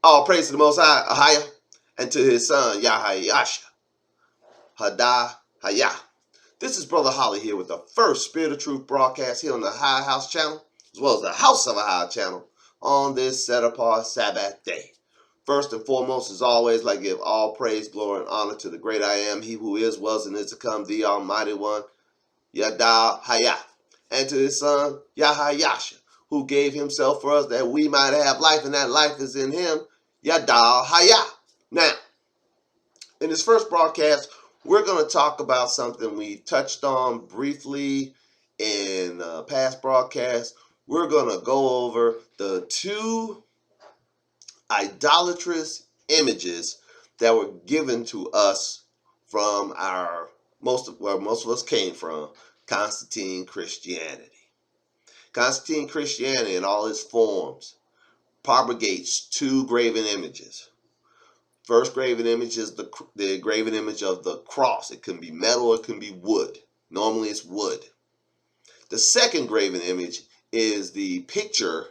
All praise to the Most High, Ahaya, and to his son, YAHAYASHA, Hayah. This is Brother Holly here with the first Spirit of Truth broadcast here on the High House channel, as well as the House of Ahaya channel, on this set-apart Sabbath day. First and foremost, as always, I give all praise, glory, and honor to the great I am, he who is, was, and is to come, the Almighty One, YAHAYAHA, and to his son, YAHAYASHA, who gave himself for us that we might have life, and that life is in him, YAHAYAHA. Now, in this first broadcast, we're going to talk about something we touched on briefly in past broadcasts. We're going to go over the two idolatrous images that were given to us from where most of us came from, Constantine Christianity. Constantine Christianity in all its forms propagates two graven images. First graven image is the graven image of the cross. It can be metal or it can be wood. Normally it's wood. The second graven image is the picture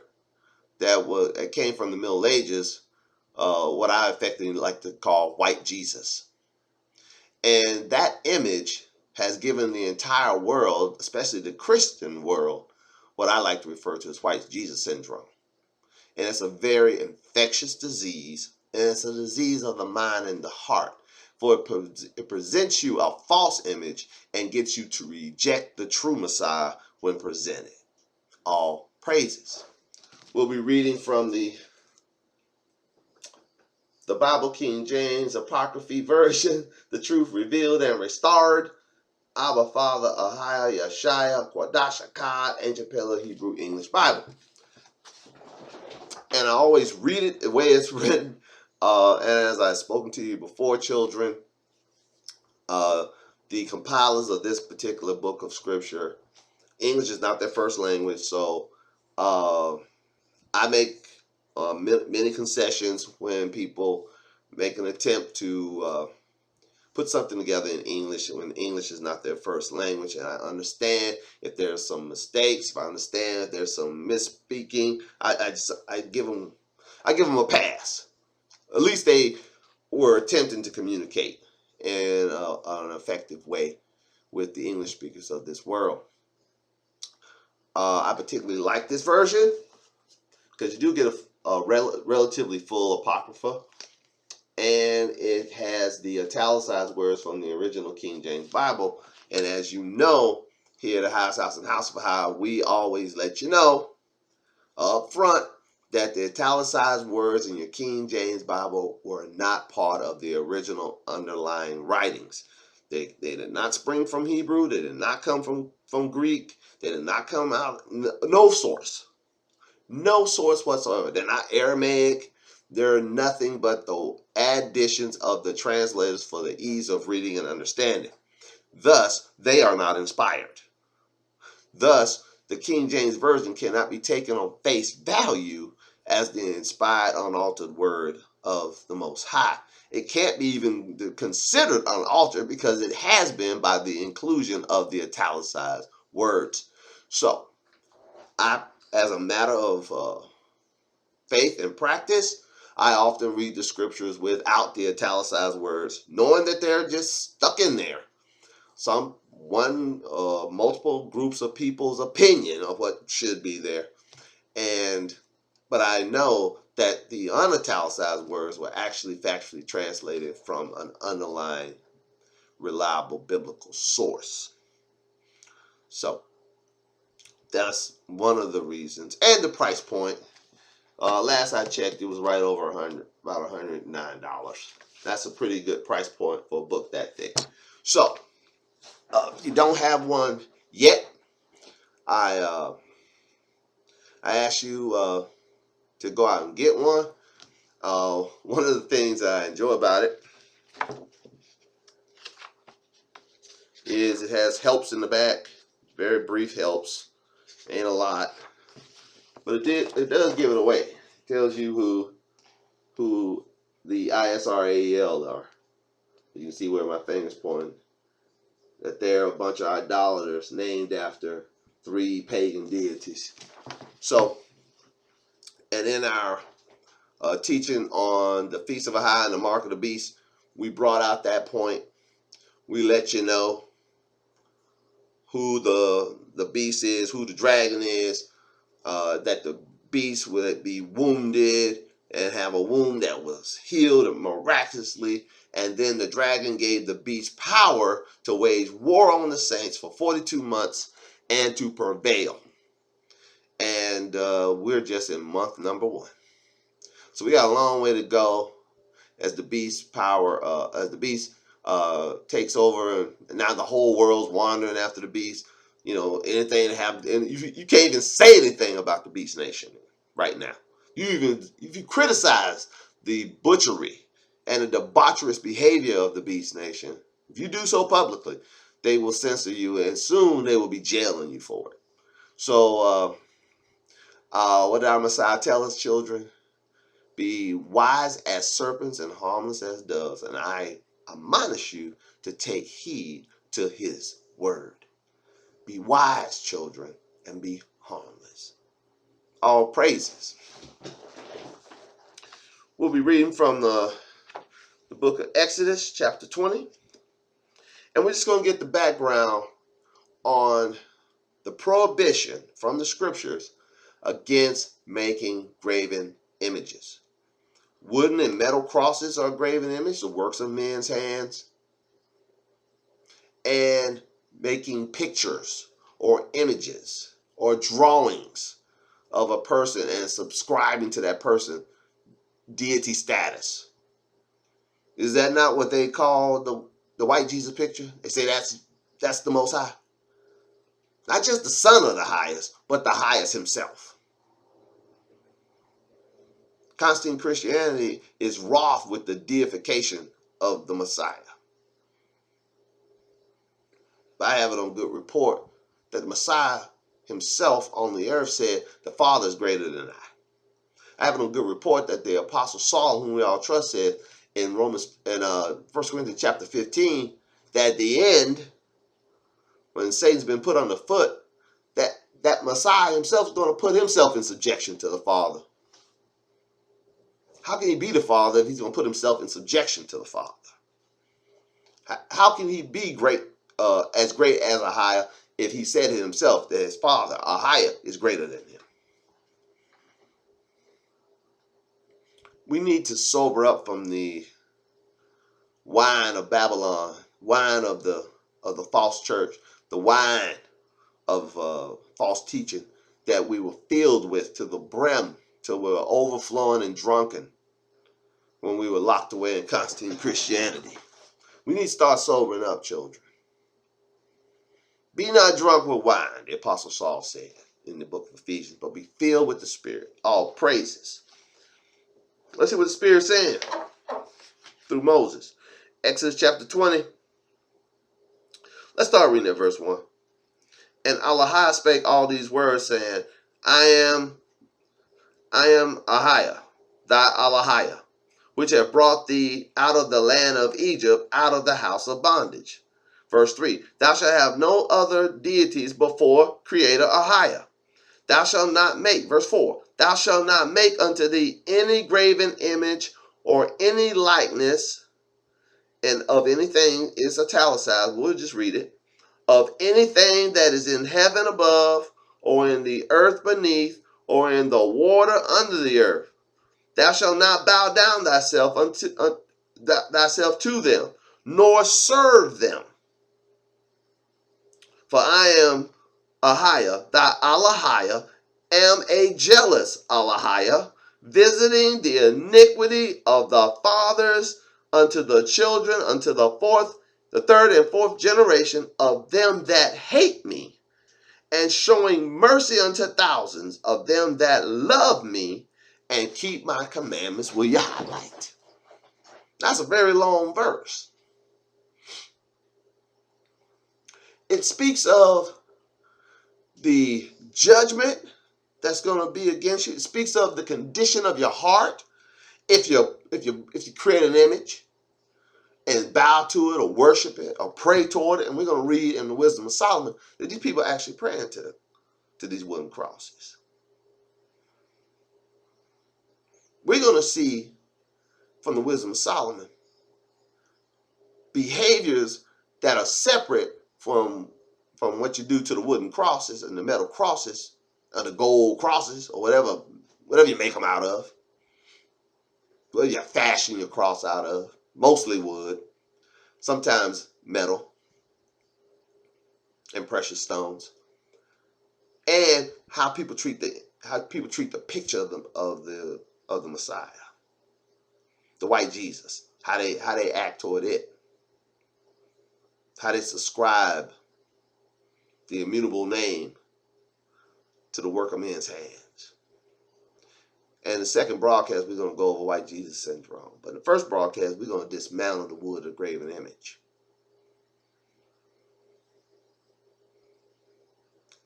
that came from the Middle Ages, what I affectionately like to call white Jesus. And that image has given the entire world, especially the Christian world, what I like to refer to as white Jesus syndrome. And it's a very infectious disease, and it's a disease of the mind and the heart. For it presents you a false image and gets you to reject the true Messiah when presented. All praises. We'll be reading from the Bible King James Apocryphy version, the truth revealed and restored, Abba Father, Ahaya, Yeshaya, Quadash Akkad, Ancient Paleo Hebrew English Bible. And I always read it the way it's written. And as I've spoken to you before, children, the compilers of this particular book of scripture, English is not their first language, so I make many concessions when people make an attempt to put something together in English when English is not their first language. And I understand if there's some mistakes, if I understand if there's some misspeaking, I give them a pass. At least they were attempting to communicate in an effective way with the English speakers of this world. I particularly like this version because you do get a relatively full apocrypha, and it has the italicized words from the original King James Bible. And as you know, here at the House and House of Ahaya, we always let you know up front that the italicized words in your King James Bible were not part of the original underlying writings. They did not spring from Hebrew. They did not come from Greek. They did not come out. No source. No source whatsoever. They're not Aramaic. They're nothing but the additions of the translators for the ease of reading and understanding. Thus, they are not inspired. Thus, the King James Version cannot be taken on face value as the inspired, unaltered word of the Most High. It can't be even considered unaltered because it has been by the inclusion of the italicized words. So, as a matter of faith and practice, I often read the scriptures without the italicized words, knowing that they're just stuck in there. Multiple groups of people's opinion of what should be there. But I know that the unitalicized words were actually factually translated from an underlying reliable biblical source. So that's one of the reasons. And the price point. Last I checked, it was right over $100, about $109. That's a pretty good price point for a book that thick. So, if you don't have one yet, I ask you to go out and get one. One of the things that I enjoy about it is it has helps in the back, very brief helps, ain't a lot, but it does give it away. It tells you who the ISRAEL are. You can see where my finger's pointing. That they're a bunch of idolaters named after 3 pagan deities. So, and in our teaching on the Feast of YAHAYASHA and the Mark of the Beast, we brought out that point. We let you know who the beast is, who the dragon is, that the beast would be wounded and have a wound that was healed miraculously. And then the dragon gave the beast power to wage war on the saints for 42 months and to prevail. And we're just in month number 1. So we got a long way to go as the beast takes over, and now the whole world's wandering after the beast. You know, anything to have, and you can't even say anything about the Beast Nation right now. If you criticize the butchery and the debaucherous behavior of the Beast Nation, if you do so publicly, they will censor you, and soon they will be jailing you for it. So, what did our Messiah tell us, children? Be wise as serpents and harmless as doves, and I admonish you to take heed to his word. Be wise, children, and be harmless. All praises. We'll be reading from the book of Exodus, chapter 20. And we're just going to get the background on the prohibition from the scriptures against making graven images. Wooden and metal crosses are graven images, the works of men's hands. And making pictures or images or drawings of a person and subscribing to that person deity status. Is that not what they call the white Jesus picture? They say that's the Most High. Not just the Son of the Highest, but the Highest himself. Constant Christianity is wroth with the deification of the Messiah. But I have it on good report that the Messiah himself on the earth said, the Father is greater than I. I have it on good report that the Apostle Saul, whom we all trust, said in 1 Corinthians chapter 15, that at the end, when Satan's been put on the foot, that Messiah himself is going to put himself in subjection to the Father. How can he be the Father if he's going to put himself in subjection to the Father? How can he be as great as YAHAYASHA if he said it himself that his Father, YAHAYASHA, is greater than him? We need to sober up from the wine of Babylon, wine of the false church, the wine of false teaching that we were filled with to the brim, till we were overflowing and drunken when we were locked away in constant Christianity. We need to start sobering up, children. Be not drunk with wine, the Apostle Saul said in the book of Ephesians, but be filled with the Spirit. All praises. Let's see what the Spirit's saying through Moses. Exodus chapter 20. Let's start reading at verse 1. And YAHAYASHA spake all these words, saying, I am YAHAYASHA, thy YAHAYASHA, which have brought thee out of the land of Egypt, out of the house of bondage. Verse 3, thou shalt have no other deities before Creator YAHAYASHA. Thou shalt not make, verse 4, thou shalt not make unto thee any graven image or any likeness, and of anything is italicized, we'll just read it, of anything that is in heaven above, or in the earth beneath, or in the water under the earth. Thou shalt not bow down thyself to them, nor serve them. For I am YAHAYASHA, thy YAHAYASHA, am a jealous YAHAYASHA, visiting the iniquity of the fathers unto the children, unto the third and fourth generation of them that hate me, and showing mercy unto thousands of them that love me and keep my commandments. Will you highlight? That's a very long verse. It speaks of the judgment that's going to be against you. It speaks of the condition of your heart if you create an image and bow to it or worship it or pray toward it. And we're going to read in the Wisdom of Solomon that these people are actually praying to these wooden crosses. we're going to see from the wisdom of Solomon behaviors that are separate from what you do to the wooden crosses and the metal crosses or the gold crosses or whatever you make them out of. Whatever you fashion your cross out of, mostly wood, sometimes metal and precious stones, and how people treat the picture of the Messiah, the white Jesus, how they act toward it, how they subscribe the immutable name to the work of men's hands. And the second broadcast, we're going to go over white Jesus syndrome. But in the first broadcast, we're going to dismantle the wood of the graven image.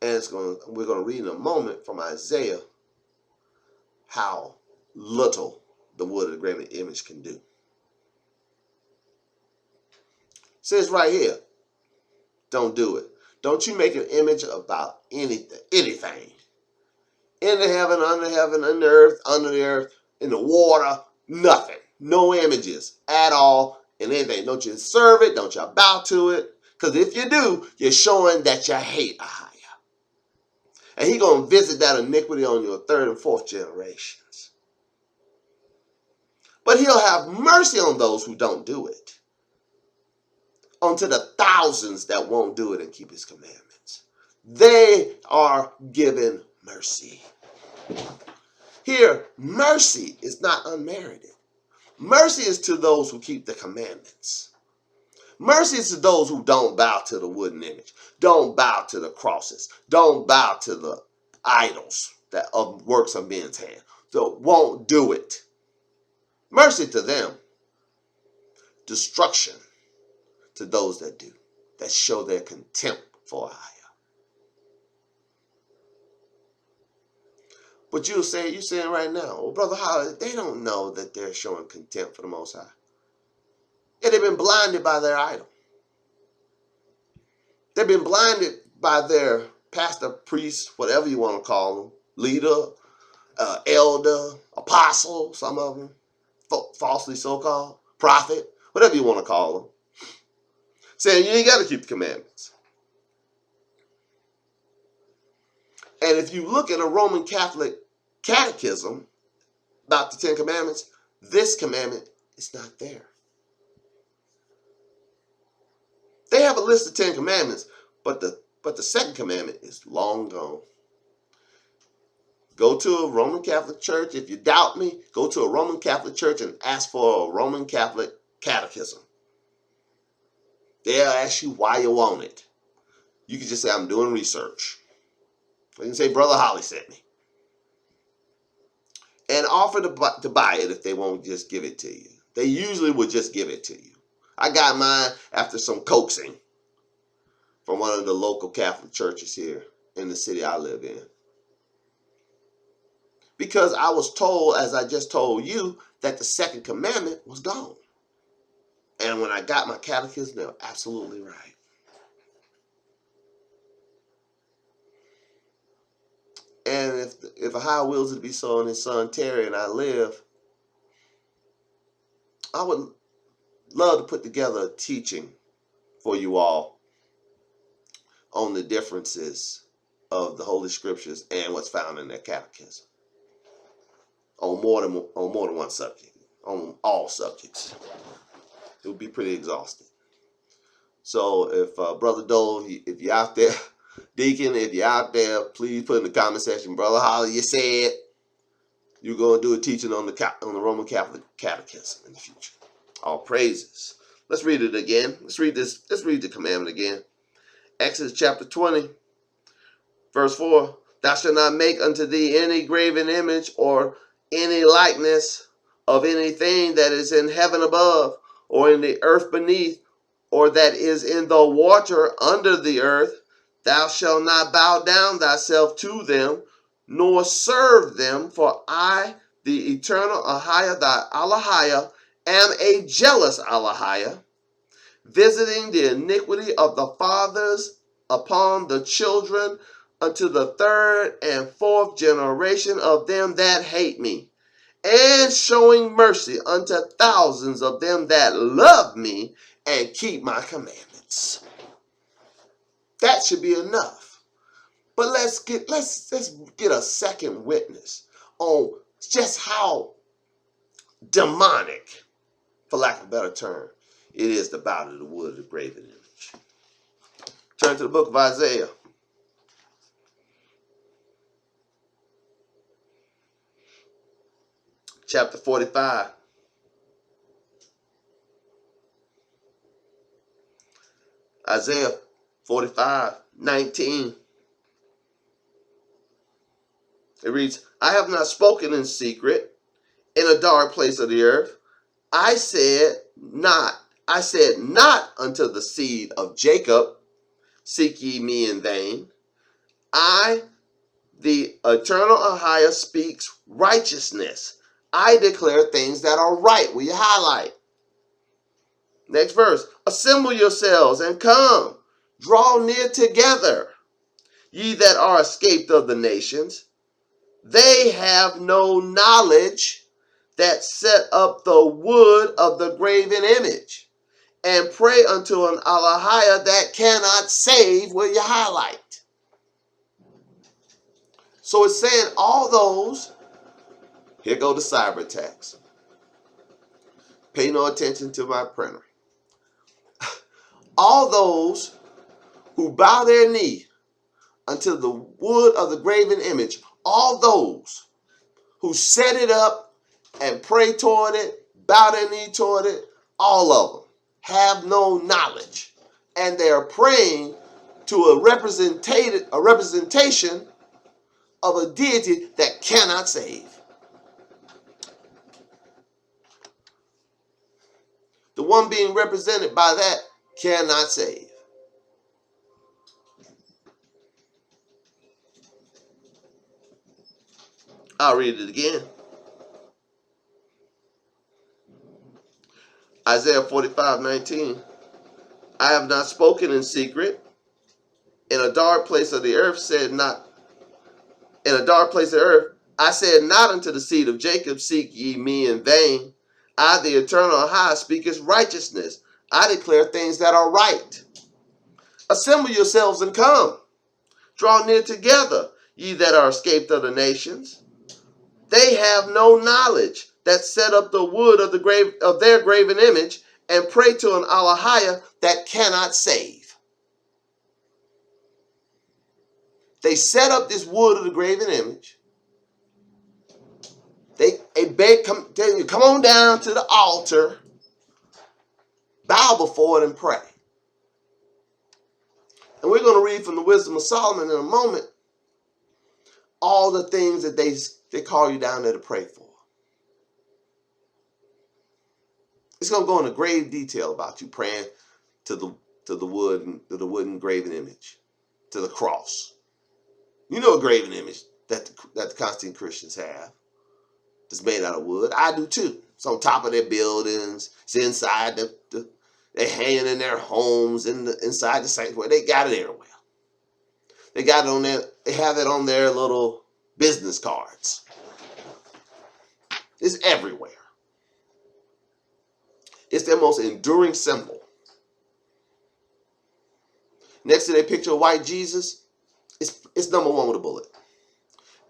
And we're going to read in a moment from Isaiah how little the wood of the graven image can do. It says right here, don't do it. Don't you make an image about anything. In the heaven, in the earth, under the earth, in the water, nothing. No images at all in anything. Don't you serve it. Don't you bow to it. Because if you do, you're showing that you hate YAHAYASHA. And he's going to visit that iniquity on your third and fourth generations. But he'll have mercy on those who don't do it. Unto the thousands that won't do it and keep his commandments. They are given mercy. Here, mercy is not unmerited. Mercy is to those who keep the commandments. Mercy is to those who don't bow to the wooden image, don't bow to the crosses, don't bow to the idols that of works of men's hand. So won't do it. Mercy to them. Destruction to those that do, that show their contempt for YAHAYASHA. But you're saying right now, well, Brother Holly, they don't know that they're showing contempt for the Most High. Yeah, they've been blinded by their idol. They've been blinded by their pastor, priest, whatever you want to call them, leader, elder, apostle, some of them, falsely so-called, prophet, whatever you want to call them, saying you ain't got to keep the commandments. And if you look at a Roman Catholic catechism about the Ten Commandments, this commandment is not there. They have a list of 10 commandments, but the second commandment is long gone. Go to a Roman Catholic church. If you doubt me, go to a Roman Catholic church and ask for a Roman Catholic catechism. They'll ask you why you want it. You can just say, I'm doing research. You can say, Brother Holly sent me. And offer to buy it if they won't just give it to you. They usually will just give it to you. I got mine after some coaxing from one of the local Catholic churches here in the city I live in. Because I was told, as I just told you, that the second commandment was gone. And when I got my catechism, they were absolutely right. And if YAHAYAHA wills it to be so and his son Terry and I live, I would love to put together a teaching for you all on the differences of the Holy Scriptures and what's found in their catechism. On more than one subject. On all subjects. It would be pretty exhausting. So if Brother Dole, if you're out there, Deacon, if you're out there, please put in the comment section, Brother Holly, you said you're going to do a teaching on the Roman Catholic Catechism in the future. All praises. Let's read it again. Let's read the commandment again. Exodus chapter 20, verse 4. Thou shalt not make unto thee any graven image or any likeness of anything that is in heaven above, or in the earth beneath, or that is in the water under the earth. Thou shalt not bow down thyself to them, nor serve them, for I, the eternal YAHAYAHA, thy YAHAYAHA, am a jealous YAHAYAHA, visiting the iniquity of the fathers upon the children unto the third and fourth generation of them that hate me, and showing mercy unto thousands of them that love me and keep my commandments. That should be enough. But let's get a second witness on just how demonic, for lack of a better term, it is to bow to the wood of the graven image. Turn to the book of Isaiah. Chapter 45. Isaiah 45:19. It reads, I have not spoken in secret in a dark place of the earth. I said not unto the seed of Jacob, seek ye me in vain. I, the eternal YAHAYASHA, speaks righteousness. I declare things that are right. Will you highlight? Next verse. Assemble yourselves and come. Draw near together, ye that are escaped of the nations. They have no knowledge that set up the wood of the graven image and pray unto an Allahiyah that cannot save. Will you highlight? So it's saying all those, here go the cyber attacks. Pay no attention to my printer. All those who bow their knee unto the wood of the graven image, all those who set it up and pray toward it, bow their knee toward it, all of them have no knowledge. And they're praying to a representation of a deity that cannot save. The one being represented by that cannot save. I'll read it again. Isaiah 45:19. I have not spoken in secret. In a dark place of the earth I said not unto the seed of Jacob, seek ye me in vain. I, the eternal high, speaketh righteousness. I declare things that are right. Assemble yourselves and come. Draw near together, ye that are escaped of the nations. They have no knowledge that set up the wood of their graven image and pray to an Allahiyah that cannot save. They set up this wood of the graven image. They beg, come on down to the altar, bow before it and pray. And we're going to read from the Wisdom of Solomon in a moment all the things that they call you down there to pray for. It's going to go into grave detail about you praying to the wooden graven image, to the cross. You know a graven image that the constant Christians have. It's made out of wood. I do too. It's on top of their buildings. It's inside they're hanging in their homes, inside the sanctuary. They got it everywhere. They got it on there. They have it on their little business cards. It's everywhere. It's their most enduring symbol. Next to their picture of white Jesus, it's number one with a bullet.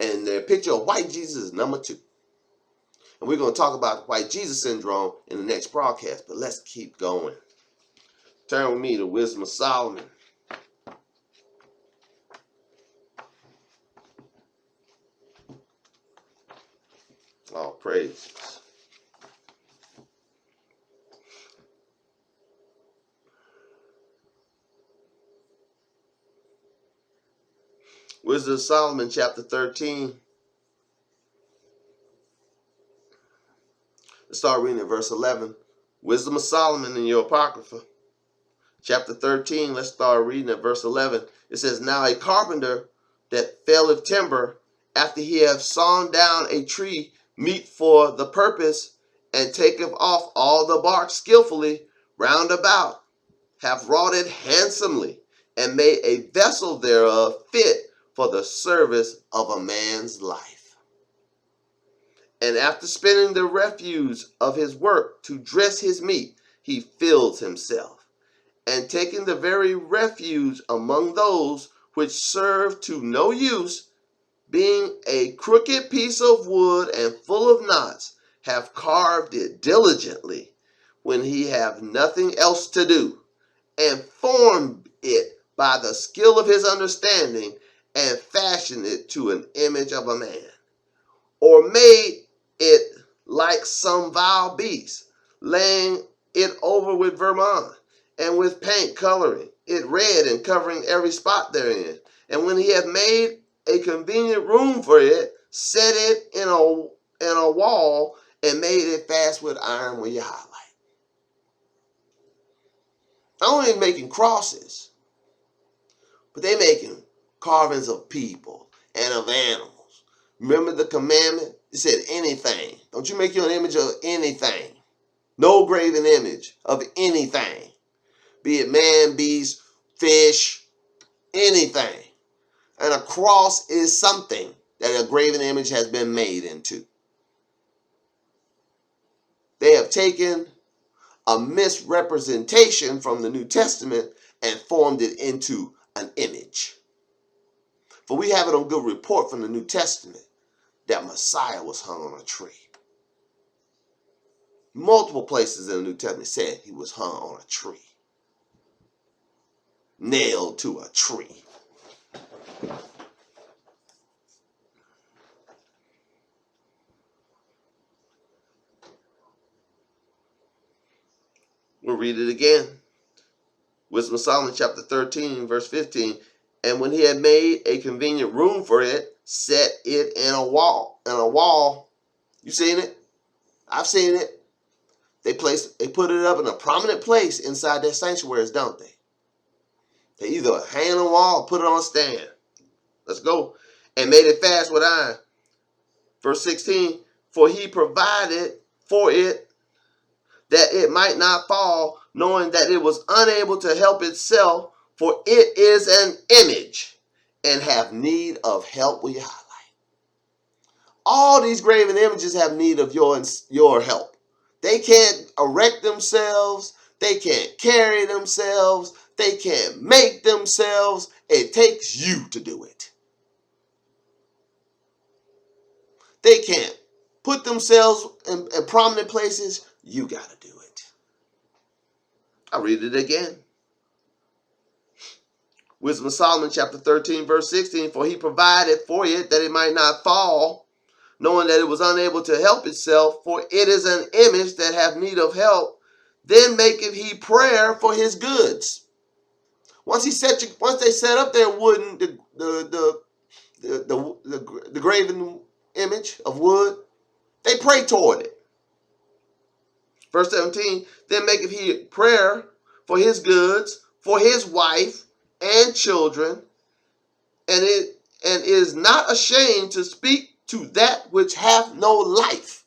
And their picture of white Jesus is number two. And we're going to talk about white Jesus syndrome in the next broadcast, but let's keep going. Turn with me to Wisdom of Solomon. All praise. Wisdom of Solomon, chapter 13. Let's start reading at verse 11. Wisdom of Solomon in your Apocrypha. Chapter 13, let's start reading at verse 11. It says, Now a carpenter that felleth timber, after he hath sawn down a tree meet for the purpose, and taketh off all the bark skillfully round about, hath wrought it handsomely, and made a vessel thereof fit for the service of a man's life. And after spending the refuse of his work to dress his meat, he fills himself. And taking the very refuse among those which serve to no use, being a crooked piece of wood and full of knots, have carved it diligently, when he have nothing else to do, and formed it by the skill of his understanding, and fashioned it to an image of a man, or made it like some vile beast, laying it over with vermin, and with paint coloring it red, and covering every spot therein. And when he had made a convenient room for it, set it in a wall, and made it fast with iron with YAHAYASHA. Not only making crosses, but they making carvings of people and of animals. Remember the commandment? It said anything. Don't you make you an image of anything. No graven image of anything. Be it man, beast, fish, anything. And a cross is something that a graven image has been made into. They have taken a misrepresentation from the New Testament and formed it into an image. For we have it on good report from the New Testament that Messiah was hung on a tree. Multiple places in the New Testament said he was hung on a tree. Nailed to a tree. We'll read it again. Wisdom of Solomon chapter 13 verse 15. And when he had made a convenient room for it, set it in a wall. You seen it? I've seen it. They put it up in a prominent place inside their sanctuaries, don't they? They either hang on the wall or put it on a stand. Let's go. And made it fast with iron. Verse 16. For he provided for it that it might not fall, knowing that it was unable to help itself, for it is an image, and have need of help with YAHAYASHA. All these graven images have need of your help. They can't erect themselves. They can't carry themselves. They can't make themselves. It takes you to do it. They can't put themselves in prominent places. You got to do it. I'll read it again. Wisdom of Solomon chapter 13 verse 16. For he provided for it that it might not fall, knowing that it was unable to help itself, for it is an image that hath need of help. Then maketh he prayer for his goods. Once they set up their wooden the graven image of wood, they pray toward it. Verse 17. Then maketh he prayer for his goods, for his wife and children, and is not ashamed to speak to that which hath no life.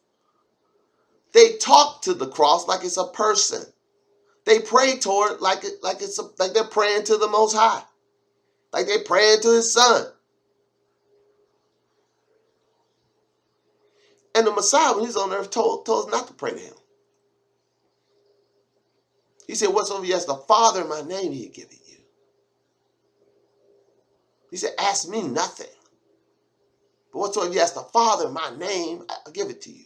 They talk to the cross like it's a person. They pray toward it like they're praying to the Most High, like they're praying to His Son. And the Messiah, when He's on earth, told us not to pray to Him. He said, "Whatsoever you ask the Father in my name, He'll give it you." He said, "Ask me nothing, but whatsoever you ask the Father in my name, I'll give it to you."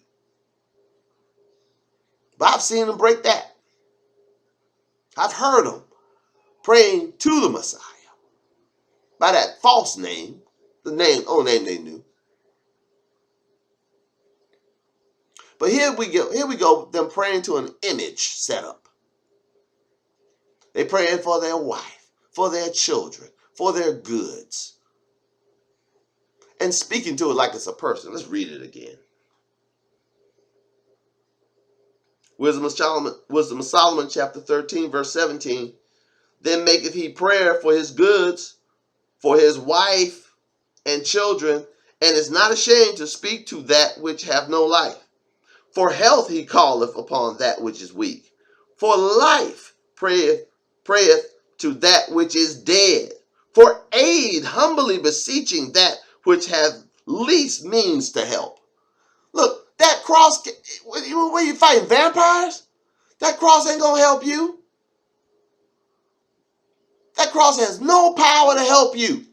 But I've seen Him break that. I've heard Him praying to the Messiah by that false name, the only name they knew. But here we go, them praying to an image set up. They praying for their wife, for their children, for their goods, and speaking to it like it's a person. Let's read it again. Wisdom of Solomon chapter 13 verse 17. Then maketh he prayer for his goods, for his wife and children, and is not ashamed to speak to that which have no life. For health he calleth upon that which is weak. For life prayeth to that which is dead. For aid humbly beseeching that which hath least means to help. Look, That cross, what you fighting, vampires? That cross ain't going to help you. That cross has no power to help you.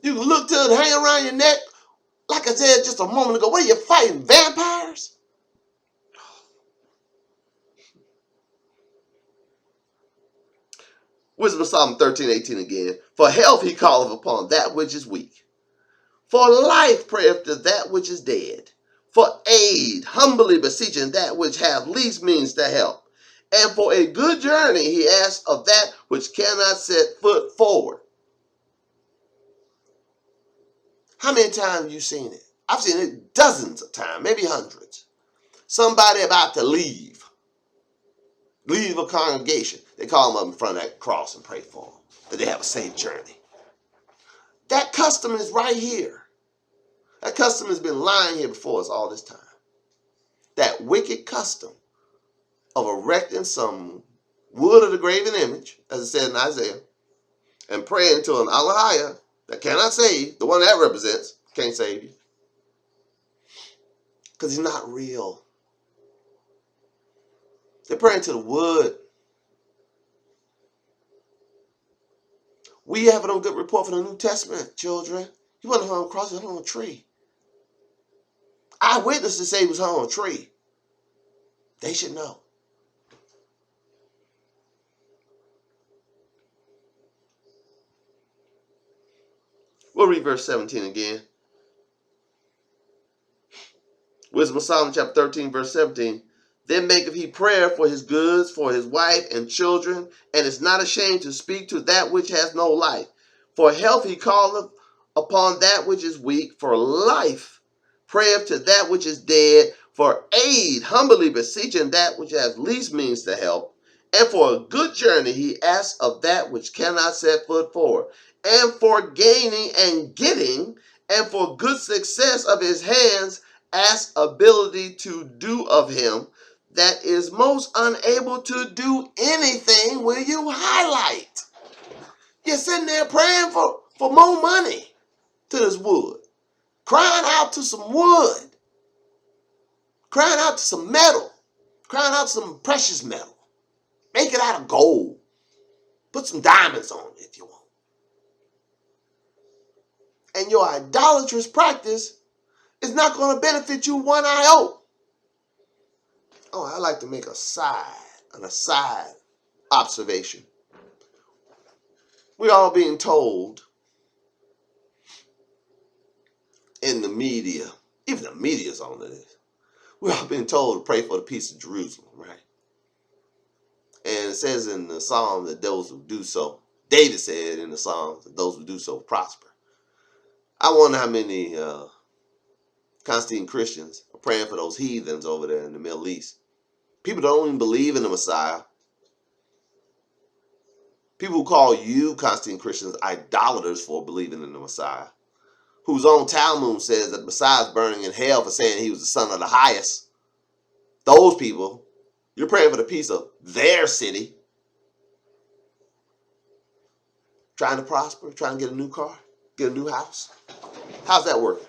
You can look to it hang around your neck. Like I said just a moment ago, what are you fighting, vampires? Wisdom of Psalm 13:18 again. For health he calleth upon that which is weak. For life prayeth to that which is dead. For aid humbly beseeching that which hath least means to help. And for a good journey he asks of that which cannot set foot forward. How many times have you seen it? I've seen it dozens of times, maybe hundreds. Somebody about to leave a congregation. They call them up in front of that cross and pray for them, that they have a safe journey. That custom is right here. That custom has been lying here before us all this time. That wicked custom of erecting some wood of the graven image, as it said in Isaiah, and praying to an YAHAYASHA that cannot save, the one that represents, can't save you. Because he's not real. They're praying to the wood. We have it on good report for the New Testament, children. He wasn't hung on a cross, he was hung on a tree. Eyewitnesses say he was hung on a tree. They should know. We'll read verse 17 again. Wisdom of Solomon chapter 13, verse 17. Then maketh he prayer for his goods, for his wife and children, and is not ashamed to speak to that which has no life. For health he calleth upon that which is weak, for life prayeth to that which is dead, for aid humbly beseeching that which has least means to help. And for a good journey he asks of that which cannot set foot forward. And for gaining and getting, and for good success of his hands, ask ability to do of him that is most unable to do anything. Will you highlight? You're sitting there praying for more money to this wood, crying out to some wood, crying out to some metal, crying out to some precious metal. Make it out of gold. Put some diamonds on it if you want. And your idolatrous practice is not going to benefit you one iota. Oh, I like to make an aside observation. We're all being told in the media, even the media's on this, we're all being told to pray for the peace of Jerusalem, right? And it says in the Psalm that those who do so, David said in the Psalm that those who do so prosper. I wonder how many Constantine Christians are praying for those heathens over there in the Middle East. People don't even believe in the Messiah. People who call you, Constantine Christians, idolaters for believing in the Messiah, whose own Talmud says that the Messiah is burning in hell for saying he was the son of the highest. Those people, you're praying for the peace of their city, trying to prosper, trying to get a new car, get a new house. How's that working?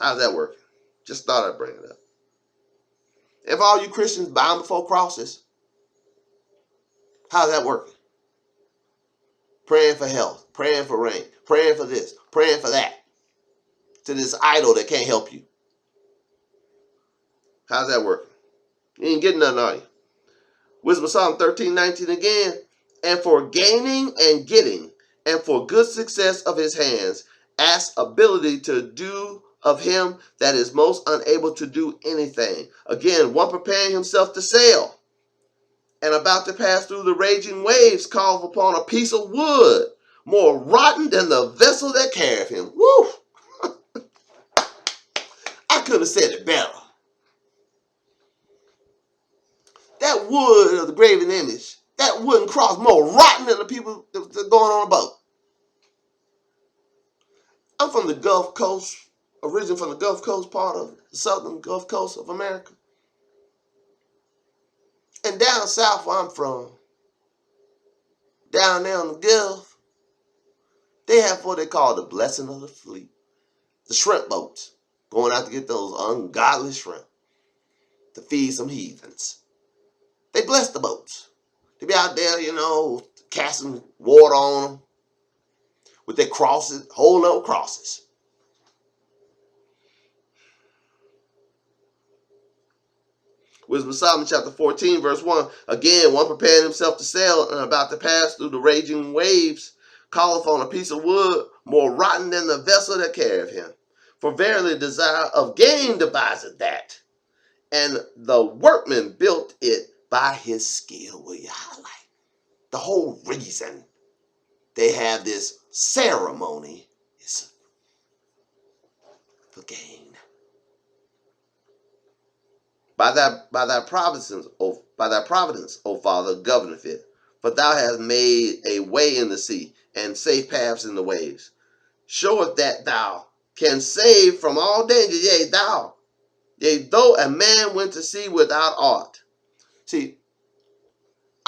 How's that working? Just thought I'd bring it up. If all you Christians bowing before crosses, how's that working? Praying for health, praying for rain, praying for this, praying for that, to this idol that can't help you. How's that working? You ain't getting nothing, are you? Wisdom of Psalm 13:19 again. And for gaining and getting, and for good success of his hands, ask ability to do of him that is most unable to do anything. Again, one preparing himself to sail, and about to pass through the raging waves, calleth upon a piece of wood, more rotten than the vessel that carried him. Woo! I could have said it better. That wood of the graven image, that wooden cross, more rotten than the people that are going on a boat. I'm from the Gulf Coast, originally from the Gulf Coast part of the southern Gulf Coast of America. And down south where I'm from, down there in the Gulf, they have what they call the blessing of the fleet. the shrimp boats, going out to get those ungodly shrimp to feed some heathens. They blessed the boats. They be out there, casting water on them with their crosses, holding up crosses. Wisdom of Solomon chapter 14, verse 1. Again, one preparing himself to sail and about to pass through the raging waves, calleth on a piece of wood more rotten than the vessel that carried him. For verily desire of gain deviseth that, and the workman built it by his skill. Will you highlight? The whole reason they have this ceremony is for gain. By thy providence, O Father, governeth it. For thou hast made a way in the sea, and safe paths in the waves. Showeth that thou canst save from all danger, yea, though a man went to sea without aught. See,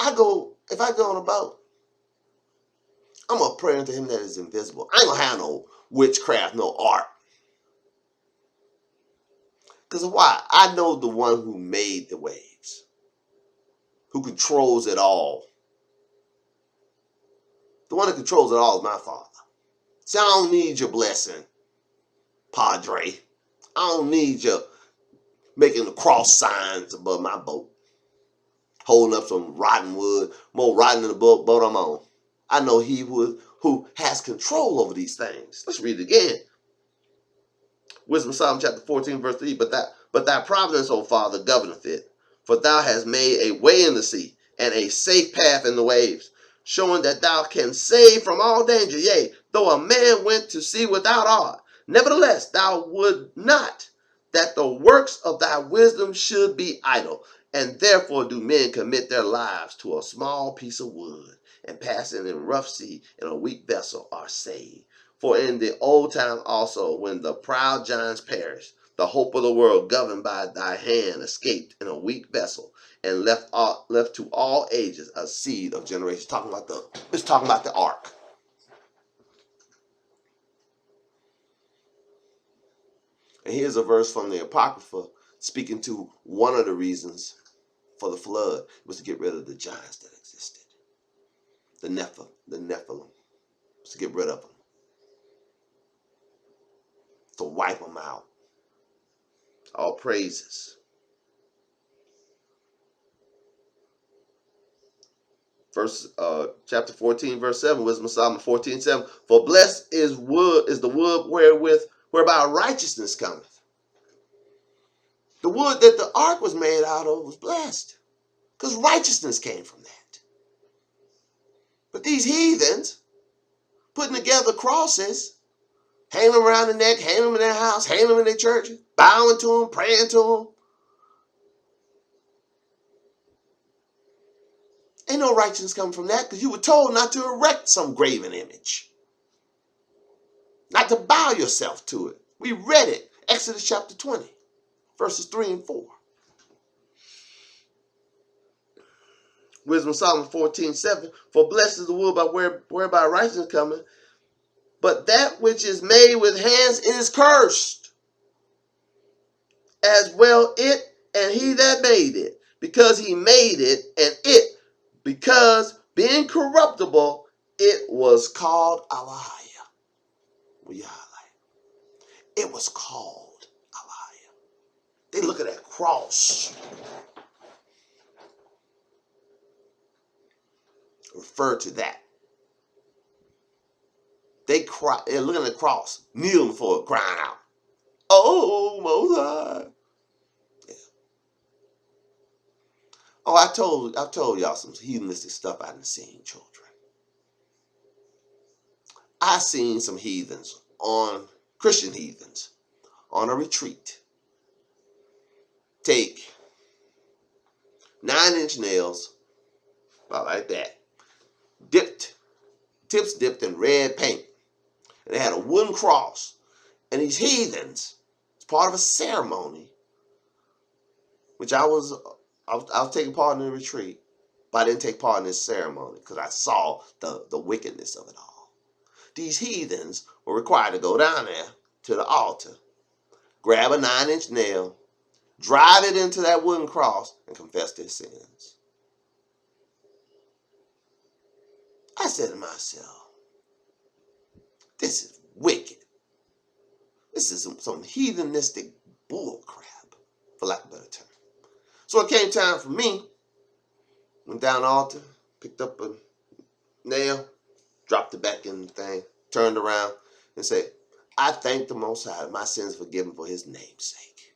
if I go on a boat, I'm going to pray unto him that is invisible. I ain't going to have no witchcraft, no art. Because why? I know the one who made the waves, who controls it all. The one that controls it all is my Father. See, I don't need your blessing, Padre. I don't need you making the cross signs above my boat, holding up some rotten wood, more rotten than the boat I'm on. I know he who has control over these things. Let's read it again. Wisdom of Solomon chapter 14, verse 3. But thy providence, O Father, governeth it. For thou hast made a way in the sea, and a safe path in the waves, showing that thou canst save from all danger. Yea, though a man went to sea without aught, nevertheless thou would not that the works of thy wisdom should be idle. And therefore do men commit their lives to a small piece of wood, and passing in rough sea in a weak vessel are saved. For in the old time also, when the proud giants perished, the hope of the world governed by thy hand escaped in a weak vessel, and left to all ages a seed of generations. It's talking about the ark. And here's a verse from the Apocrypha speaking to one of the reasons for the flood. It was to get rid of the giants that existed. The Nephilim. Was to get rid of them. To wipe them out. All praises. Chapter 14, verse 7, Wisdom of Solomon 14:7. For blessed is the wood whereby righteousness cometh. The wood that the ark was made out of was blessed, because righteousness came from that. But these heathens putting together crosses, hanging them around the neck, hanging them in their house, hanging them in their church, bowing to them, praying to them. Ain't no righteousness coming from that, because you were told not to erect some graven image. Not to bow yourself to it. We read it. Exodus chapter 20, verses 3 and 4. Wisdom of Solomon 14:7. For blessed is the wood whereby righteousness cometh, but that which is made with hands is cursed. As well it and he that made it, because he made it, and it, because being corruptible, it was called YAHAYASHA. It was called YAHAYASHA. They look at that cross. Refer to that. They're looking at the cross, kneeling for it, crying out, "Oh, Most High." Yeah. Oh, I've told y'all some heathenistic stuff I done seen, children. I seen some heathens, Christian heathens, on a retreat, take 9-inch nails, about like that, tips dipped in red paint, and they had a wooden cross. And these heathens, it's part of a ceremony, which I was taking part in the retreat, but I didn't take part in this ceremony because I saw the wickedness of it all. These heathens were required to go down there to the altar, grab a 9-inch nail, drive it into that wooden cross, and confess their sins. I said to myself, this is wicked. This is some heathenistic bull crap, for lack of a better term. So it came time for me, went down the altar, picked up a nail, dropped it back in the thing, turned around, and said, I thank the Most High, my sins forgiven for his name's sake.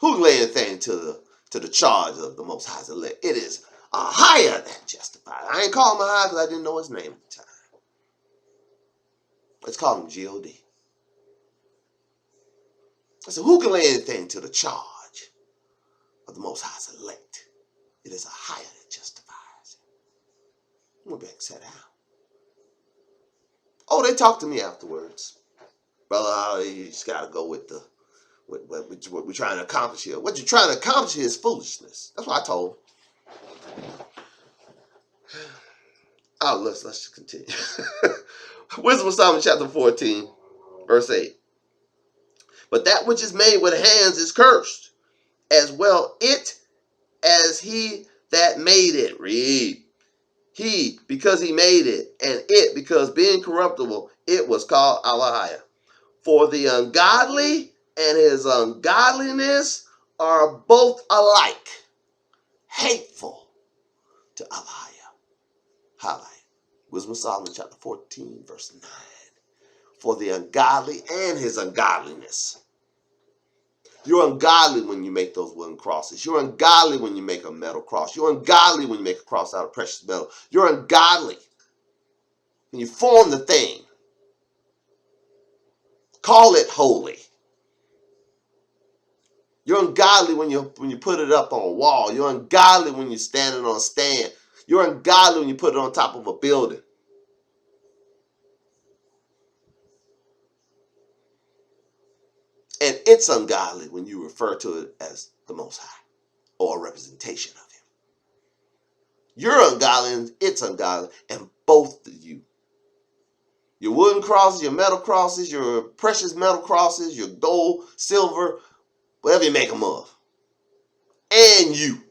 Who can lay anything to the charge of the Most High's elect? It is YAHAYASHA that justifies. I ain't calling him YAHAYASHA because I didn't know his name at the time. Let's call him G-O-D. I said, who can lay anything to the charge of the Most High's elect? It is YAHAYASHA that justifies. I went back and sat down. Oh, they talked to me afterwards. Brother, you just got to go with what we're trying to accomplish here. What you're trying to accomplish here is foolishness. That's what I told him. Oh, let's just continue. Wisdom of Solomon chapter 14, verse 8. But that which is made with hands is cursed, as well it as he that made it. Read. He, because he made it, and it, because being corruptible, it was called YAHAYASHA. For the ungodly and his ungodliness are both alike hateful to YAHAYASHA. Highlight. Wisdom of Solomon chapter 14, verse 9. For the ungodly and his ungodliness. You're ungodly when you make those wooden crosses. You're ungodly when you make a metal cross. You're ungodly when you make a cross out of precious metal. You're ungodly when you form the thing. Call it holy. You're ungodly when you put it up on a wall. You're ungodly when you're standing on a stand. You're ungodly when you put it on top of a building. And it's ungodly when you refer to it as the Most High or a representation of him. You're ungodly and it's ungodly, and both of you. Your wooden crosses, your metal crosses, your precious metal crosses, your gold, silver, whatever you make them of. And you,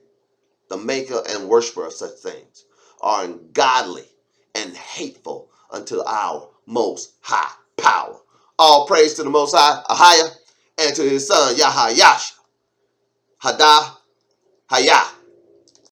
the maker and worshiper of such things, are ungodly and hateful unto our Most High power. All praise to the Most High, YAHAYASHA, and to his son, YAHAYASHA. Hadah, Hayah.